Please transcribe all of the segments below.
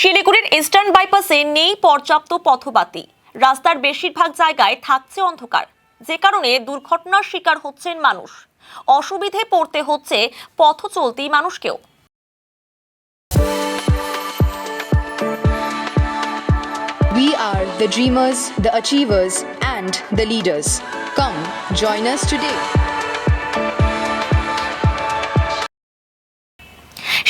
শিলিগুড়ির ইস্টার্ন বাইপাসে নেই পর্যাপ্ত পথবাতি। রাস্তার বেশিরভাগ জায়গায় থাকছে অন্ধকার, যে কারণে দুর্ঘটনার শিকার হচ্ছেন মানুষ। অসুবিধে পড়তে হচ্ছে পথ চলতি মানুষকেও। We are the dreamers, the achievers, and the leaders. Come, join us today.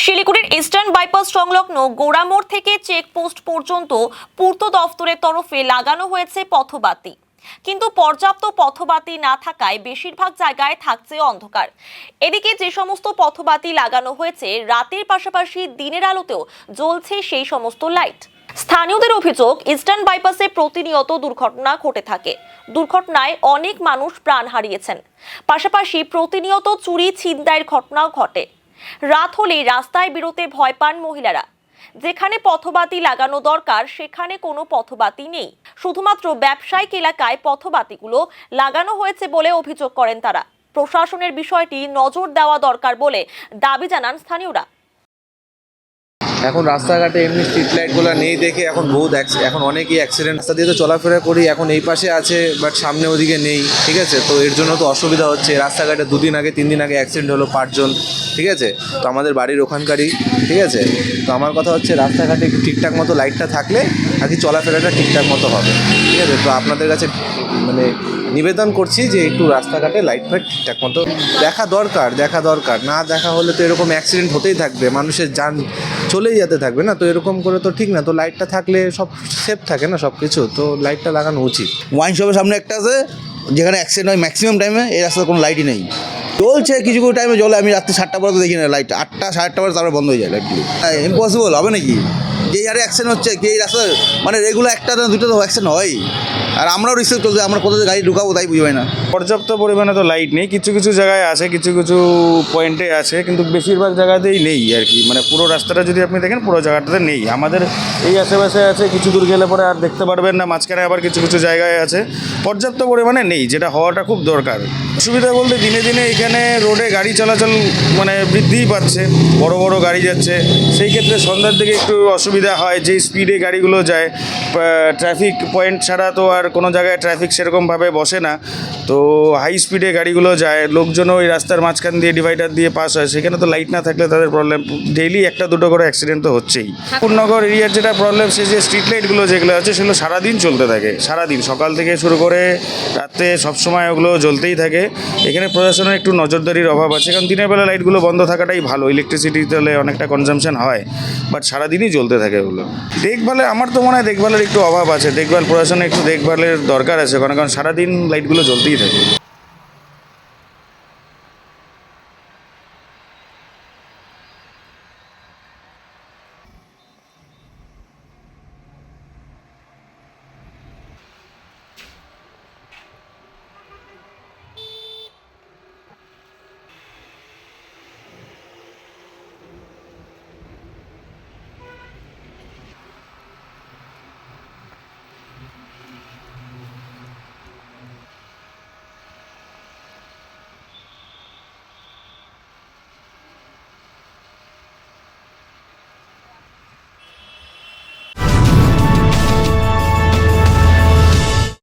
শিলিগুড়ির ইস্টার্ন বাইপাস সংলগ্ন গোড়ামোড় থেকে চেকপোস্ট পর্যন্ত পূর্ত দফতরের তরফে লাগানো হয়েছে পথবাতি, কিন্তু পর্যাপ্ত পথবাতি না থাকায় বেশিরভাগ জায়গায় থাকছে অন্ধকার। এদিকে যে সমস্ত পথবাতি লাগানো হয়েছে, রাতের পাশাপাশি দিনের আলোতেও জ্বলছে সেই সমস্ত লাইট। স্থানীয়দের অভিযোগ, ইস্টার্ন বাইপাসে প্রতিনিয়ত দুর্ঘটনা ঘটে থাকে। দুর্ঘটনায় অনেক মানুষ প্রাণ হারিয়েছেন, পাশাপাশি প্রতিনিয়ত চুরি ছিনতাইয়ের ঘটনাও ঘটে। রাত হলেই রাস্তায় বেরোতে ভয় পান মহিলারা। যেখানে পথবাতি লাগানো দরকার সেখানে কোনো পথবাতি নেই। শুধুমাত্র ব্যবসায়িক এলাকায় পথবাতিগুলো লাগানো হয়েছে বলে অভিযোগ করেন তারা। প্রশাসনের বিষয়টি নজর দেওয়া দরকার বলে দাবি জানান স্থানীয়রা। এখন রাস্তাঘাটে এমনি স্ট্রিট লাইটগুলো নেই দেখে এখন অনেকই অ্যাক্সিডেন্ট। রাস্তা দিয়ে তো চলাফেরা করি, এখন এই পাশে আছে বাট সামনে ওদিকে নেই, ঠিক আছে? তো এর জন্য তো অসুবিধা হচ্ছে। রাস্তাঘাটে 2 দিন আগে 3 দিন আগে অ্যাক্সিডেন্ট হলো 5 জন, ঠিক আছে? তো আমাদের বাড়ির ওখানকারই, ঠিক আছে? তো আমার কথা হচ্ছে রাস্তাঘাটে ঠিকঠাক মতো লাইটটা থাকলে আর কি চলাফেরাটা ঠিকঠাক মতো হবে, ঠিক আছে? তো আপনাদের কাছে মানে নিবেদন করছি যে একটু রাস্তাঘাটে লাইট ফাইট ঠিকঠাক মতো দেখা দরকার। না দেখা হলে তো এরকম অ্যাক্সিডেন্ট হতেই থাকবে, মানুষের যান চলেই যেতে থাকবে না। তো এরকম করে তো ঠিক না। তো লাইটটা থাকলে সব সেফ থাকে না, সব কিছু। তো লাইটটা লাগানো উচিত। ওয়াইন শপের সামনে একটা আছে, যেখানে অ্যাক্সিডেন্ট হয় ম্যাক্সিমাম টাইমে। এই রাস্তায় কোনো লাইটই নেই, চলছে কিছু কিছু টাইমে জ্বলে। আমি রাত্রি 7টা পরে তো দেখি না লাইট, 8টা 8:30 পরে তারপরে বন্ধ হয়ে যায় লাইটগুলো। ইম্পসিবল হবে নাকি? যেই হারে অ্যাক্সিডেন্ট হচ্ছে, এই রাস্তায় মানে রেগুলার 1টা 2টা তো অ্যাক্সিডেন্ট হয়। আর আমরাও রিস্ক চলছে, আমরা কোথাও গাড়ি ঢুকাবো তাই বুঝি হয় না। পর্যাপ্ত পরিমাণে তো লাইট নেই, কিছু কিছু জায়গায় আছে, কিছু কিছু পয়েন্টে আছে, কিন্তু বেশিরভাগ জায়গাতেই নেই আর কি। মানে পুরো রাস্তাটা যদি আপনি দেখেন, পুরো জায়গাটাতে নেই। আমাদের এই আশেপাশে আছে, কিছু দূর গেলে পরে আর দেখতে পারবেন না। মাঝখানে আবার কিছু কিছু জায়গায় আছে, পর্যাপ্ত পরিমাণে নেই, যেটা হওয়াটা খুব দরকার। অসুবিধা বলতে দিনে দিনে এখানে রোডে গাড়ি চলাচল মানে বৃদ্ধিই পাচ্ছে, বড় বড় গাড়ি যাচ্ছে। সেই ক্ষেত্রে সন্ধ্যার দিকে একটু অসুবিধা হয়, যে স্পিডে গাড়িগুলো যায়। ট্রাফিক পয়েন্ট ছাড়া তো আর কোনো জায়গায় ট্রাফিক সেরকমভাবে বসে না। তো হাই স্পিডে গাড়িগুলো যায়, লোকজনও ওই রাস্তার মাঝখান দিয়ে ডিভাইডার দিয়ে পাস হয়। সেখানে তো লাইট না থাকলে তাদের প্রবলেম। ডেইলি 1-2 করে অ্যাক্সিডেন্ট তো হচ্ছেই। পূর্ণনগর এরিয়ার যেটা প্রবলেম, সে যে স্ট্রিট লাইটগুলো যেগুলো আছে সেগুলো সারাদিন চলতে থাকে। সারাদিন সকাল থেকে শুরু করে রাতে সবসময় ওগুলো জ্বলতেই থাকে। এখানে প্রশাসনের একটু নজরদারির অভাব আছে, কারণ দিনের বেলা লাইটগুলো বন্ধ থাকাটাই ভালো। ইলেকট্রিসিটি তাহলে অনেকটা কনজামশন হয়, বাট সারাদিনই জ্বলতে থাকে ওগুলো। দেখভালে আমার তো মনে হয় দেখভালের একটু অভাব আছে। প্রশাসনের একটু দেখভালের দরকার আছে, কারণ সারাদিন লাইটগুলো জ্বলতেই থাকে।